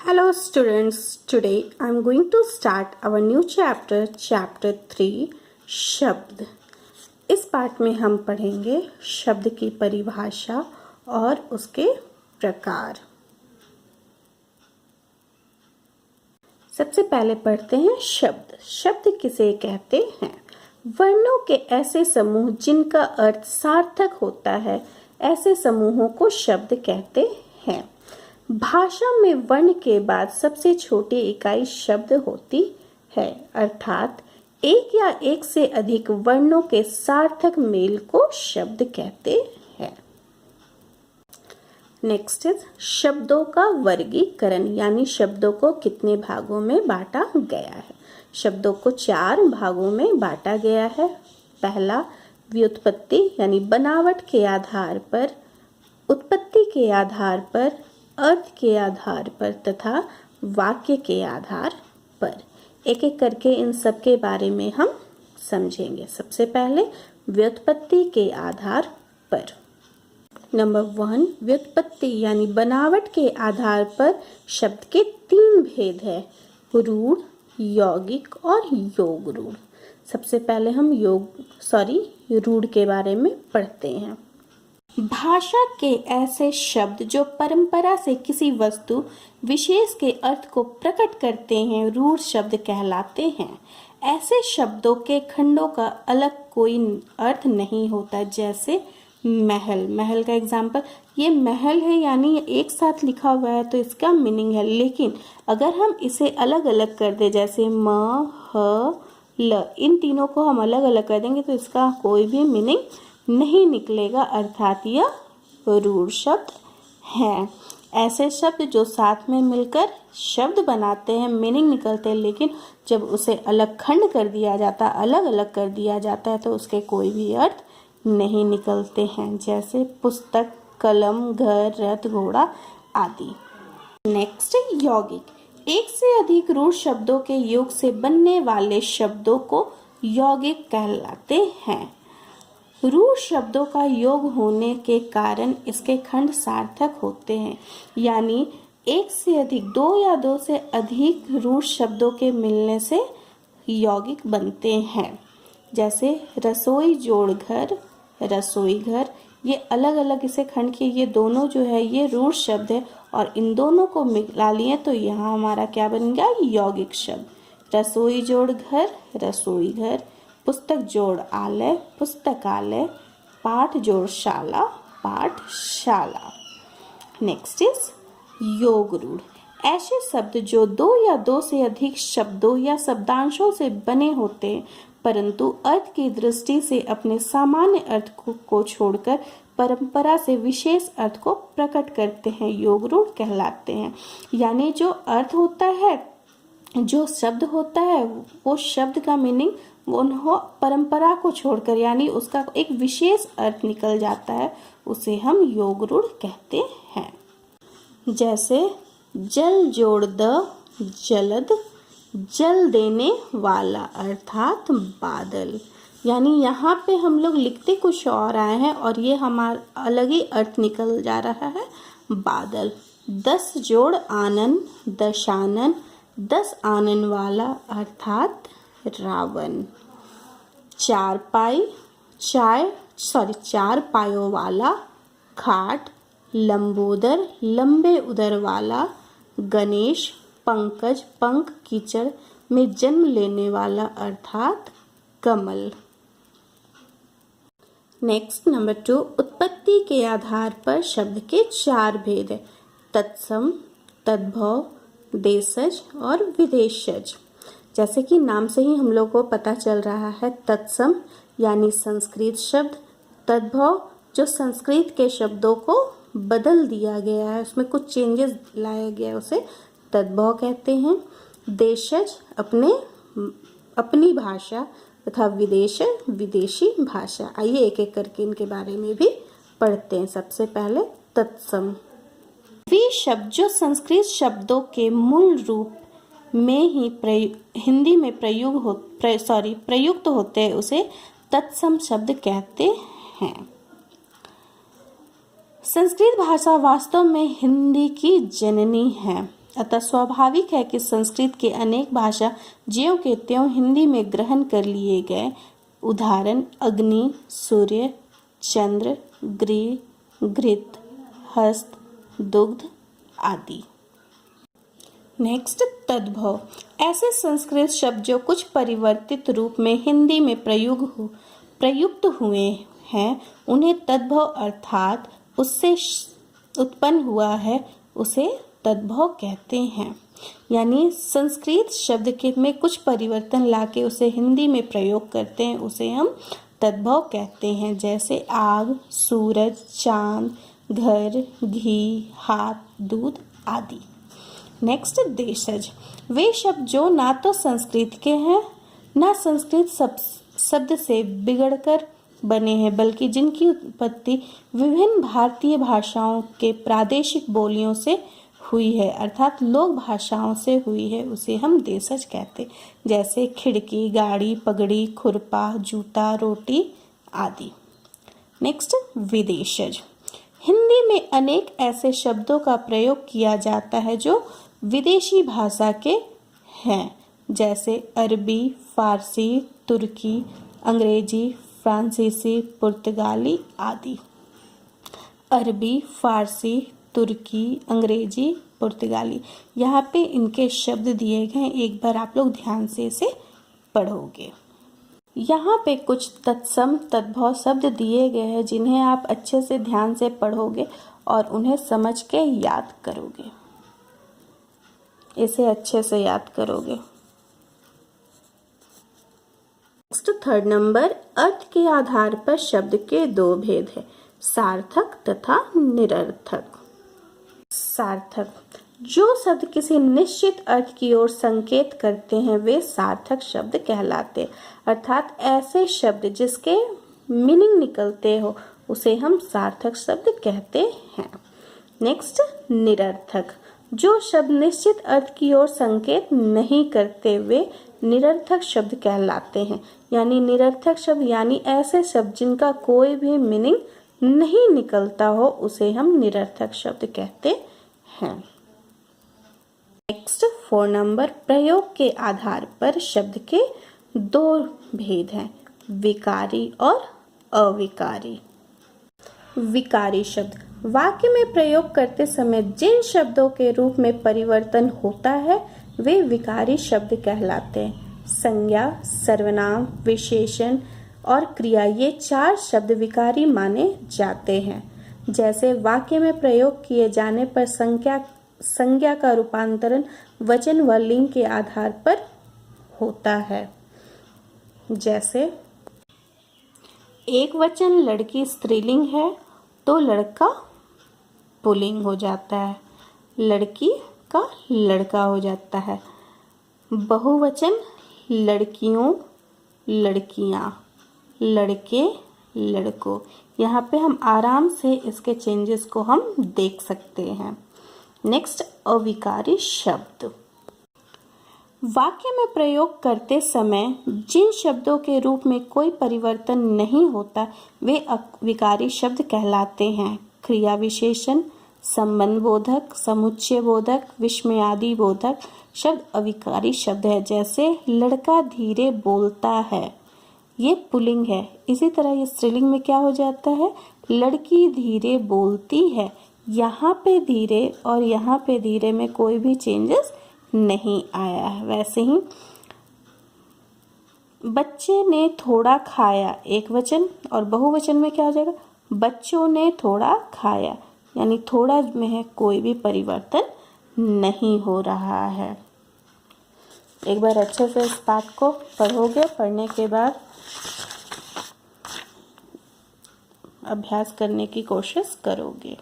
Hello students, today I am going to start our new chapter, chapter 3, शब्द। इस पाठ में हम पढ़ेंगे शब्द की परिभाषा और उसके प्रकार। सबसे पहले पढ़ते हैं शब्द। शब्द किसे कहते हैं? वर्णों के ऐसे समूह जिनका अर्थ सार्थक होता है, ऐसे समूहों को शब्द कहते हैं। भाषा में वर्ण के बाद सबसे छोटी इकाई शब्द होती है, अर्थात एक या एक से अधिक वर्णों के सार्थक मेल को शब्द कहते हैं। नेक्स्ट इज शब्दों का वर्गीकरण, यानी शब्दों को कितने भागों में बांटा गया है। शब्दों को 4 भागों में बांटा गया है। पहला व्युत्पत्ति यानी बनावट के आधार पर, उत्पत्ति के आधार पर, अर्थ के आधार पर तथा वाक्य के आधार पर। एक एक करके इन सब के बारे में हम समझेंगे। सबसे पहले व्युत्पत्ति के आधार पर। नंबर 1, व्युत्पत्ति यानी बनावट के आधार पर शब्द के 3 भेद है, रूढ़, यौगिक और योग रूढ़। सबसे पहले हम रूढ़ के बारे में पढ़ते हैं। भाषा के ऐसे शब्द जो परंपरा से किसी वस्तु विशेष के अर्थ को प्रकट करते हैं, रूढ़ शब्द कहलाते हैं। ऐसे शब्दों के खंडों का अलग कोई अर्थ नहीं होता, जैसे महल। महल का एग्जाम्पल, ये महल है यानी एक साथ लिखा हुआ है तो इसका मीनिंग है, लेकिन अगर हम इसे अलग अलग कर दे, जैसे म, ह, ल, इन तीनों को हम अलग अलग कर देंगे तो इसका कोई भी मीनिंग नहीं निकलेगा, अर्थात यह रूढ़ शब्द है। ऐसे शब्द जो साथ में मिलकर शब्द बनाते हैं, मीनिंग निकलते हैं, लेकिन जब उसे अलग खंड कर दिया जाता, अलग अलग कर दिया जाता है तो उसके कोई भी अर्थ नहीं निकलते हैं, जैसे पुस्तक, कलम, घर, रथ, घोड़ा आदि। नेक्स्ट यौगिक। एक से अधिक रूढ़ शब्दों के योग से बनने वाले शब्दों को यौगिक कहलाते हैं। रूढ़ शब्दों का योग होने के कारण इसके खंड सार्थक होते हैं, यानी एक से अधिक, 2 या 2 से अधिक रूढ़ शब्दों के मिलने से यौगिक बनते हैं। जैसे रसोई जोड़ घर, रसोई घर, ये अलग अलग इसे खंड किए, ये दोनों जो है ये रूढ़ शब्द है और इन दोनों को मिला लिए तो यहाँ हमारा क्या बन गया, यौगिक शब्द। रसोई जोड़ घर, रसोई घर, पुस्तक जोड़ आलय, पुस्तकालय, पाठ जोड़ शाला, पाठशाला। नेक्स्ट इज योग रूढ़। ऐसे शब्द जो 2 या 2 से अधिक शब्दों या शब्दांशों से बने होते हैं, परंतु अर्थ की दृष्टि से अपने सामान्य अर्थ को छोड़कर परंपरा से विशेष अर्थ को प्रकट करते हैं, योग रूढ़ कहलाते हैं। यानी जो अर्थ होता है, जो शब्द होता है, वो शब्द का मीनिंग वो परंपरा को छोड़कर, यानी उसका एक विशेष अर्थ निकल जाता है, उसे हम योग रूढ़ कहते हैं। जैसे जल जोड़ द, जलद, जल देने वाला अर्थात बादल। यानी यहाँ पे हम लोग लिखते कुछ और आए हैं और ये हमारा अलग ही अर्थ निकल जा रहा है, बादल। 10 जोड़ आनन, दशानन, 10 आनन वाला अर्थात रावण। 4 पायों वाला खाट, लंबोदर, लंबे उदर वाला गणेश, पंकज, पंख कीचड़ में जन्म लेने वाला अर्थात कमल। नेक्स्ट नंबर 2, उत्पत्ति के आधार पर शब्द के 4 भेद है, तत्सम, तद्भव, देशज और विदेशज। जैसे कि नाम से ही हम लोग को पता चल रहा है, तत्सम यानी संस्कृत शब्द, तद्भव जो संस्कृत के शब्दों को बदल दिया गया है, उसमें कुछ चेंजेस लाया गया है, उसे तद्भव कहते हैं। देशज अपनी भाषा तथा विदेशज विदेशी भाषा। आइए एक एक करके इनके बारे में भी पढ़ते हैं। सबसे पहले तत्सम। वे शब्द जो संस्कृत शब्दों के मूल रूप में ही हिंदी में प्रयुक्त होते हैं, उसे तत्सम शब्द कहते हैं। संस्कृत भाषा वास्तव में हिंदी की जननी है। अतः स्वाभाविक है कि संस्कृत के अनेक भाषा ज्यों के त्यों हिंदी में ग्रहण कर लिए गए। उदाहरण अग्नि, सूर्य, चंद्र, गृह, घृत, हस्त, दुग्ध आदि। नेक्स्ट, तद्भव। ऐसे संस्कृत शब्द जो कुछ परिवर्तित रूप में हिंदी में प्रयुक्त हुए हैं उन्हें तद्भव अर्थात उससे उत्पन्न हुआ है उसे तद्भव कहते हैं। यानी संस्कृत शब्द के में कुछ परिवर्तन लाके उसे हिंदी में प्रयोग करते हैं उसे हम तद्भव कहते हैं। जैसे आग, सूरज, चांद, घर, घी, हाथ, दूध आदि। नेक्स्ट, देशज। वे शब्द जो ना तो संस्कृत के हैं ना संस्कृत शब्द से बिगड़कर बने हैं बल्कि जिनकी उत्पत्ति विभिन्न भारतीय भाषाओं के प्रादेशिक बोलियों से हुई है अर्थात लोक भाषाओं से हुई है उसे हम देशज कहते। जैसे खिड़की, गाड़ी, पगड़ी, खुरपा, जूता, रोटी आदि। नेक्स्ट, विदेशज। हिंदी में अनेक ऐसे शब्दों का प्रयोग किया जाता है जो विदेशी भाषा के हैं। जैसे अरबी, फारसी, तुर्की, अंग्रेजी, फ्रांसीसी, पुर्तगाली आदि। अरबी, फारसी, तुर्की, अंग्रेजी, पुर्तगाली, यहाँ पे इनके शब्द दिए गए, एक बार आप लोग ध्यान से इसे पढ़ोगे। यहाँ पे कुछ तत्सम तद्भव शब्द दिए गए हैं जिन्हें आप अच्छे से ध्यान से पढ़ोगे और उन्हें समझ के याद करोगे, इसे अच्छे से याद करोगे। नेक्स्ट, थर्ड नंबर, अर्थ के आधार पर शब्द के दो भेद है, सार्थक तथा निरर्थक। सार्थक, जो शब्द किसी निश्चित अर्थ की ओर संकेत करते हैं वे सार्थक शब्द कहलाते, अर्थात ऐसे शब्द जिसके मीनिंग निकलते हो उसे हम सार्थक शब्द कहते हैं। नेक्स्ट, निरर्थक, जो शब्द निश्चित अर्थ की ओर संकेत नहीं करते वे निरर्थक शब्द कहलाते हैं। यानी निरर्थक शब्द यानी ऐसे शब्द जिनका कोई भी मीनिंग नहीं निकलता हो उसे हम निरर्थक शब्द कहते हैं। नेक्स्ट, 4 नंबर, प्रयोग के आधार पर शब्द के दो भेद हैं, विकारी और अविकारी। विकारी शब्द, वाक्य में प्रयोग करते समय जिन शब्दों के रूप में परिवर्तन होता है वे विकारी शब्द कहलाते हैं। संज्ञा, सर्वनाम, विशेषण और क्रिया, ये 4 शब्द विकारी माने जाते हैं। जैसे वाक्य में प्रयोग किए जाने पर संज्ञा का रूपांतरण वचन व लिंग के आधार पर होता है। जैसे एक वचन लड़की स्त्रीलिंग है तो लड़का पुल्लिंग हो जाता है, लड़की का लड़का हो जाता है। बहुवचन लड़कियों, लड़कियां, लड़के, लड़कों। यहाँ पे हम आराम से इसके चेंजेस को हम देख सकते हैं। नेक्स्ट, अविकारी शब्द, वाक्य में प्रयोग करते समय जिन शब्दों के रूप में कोई परिवर्तन नहीं होता वे अविकारी शब्द कहलाते हैं। क्रिया विशेषण, संबंध बोधक, समुच्चय बोधक, विस्मयादि बोधक शब्द अविकारी शब्द है। जैसे लड़का धीरे बोलता है, ये पुल्लिंग है। इसी तरह ये स्त्रीलिंग में क्या हो जाता है, लड़की धीरे बोलती है। यहाँ पे धीरे और यहाँ पे धीरे में कोई भी चेंजेस नहीं आया है। वैसे ही बच्चे ने थोड़ा खाया, एक वचन, और बहुवचन में क्या हो जाएगा, बच्चों ने थोड़ा खाया। यानी थोड़ा में कोई भी परिवर्तन नहीं हो रहा है। एक बार अच्छे से इस बात को पढ़ोगे, पढ़ने के बाद अभ्यास करने की कोशिश करोगे।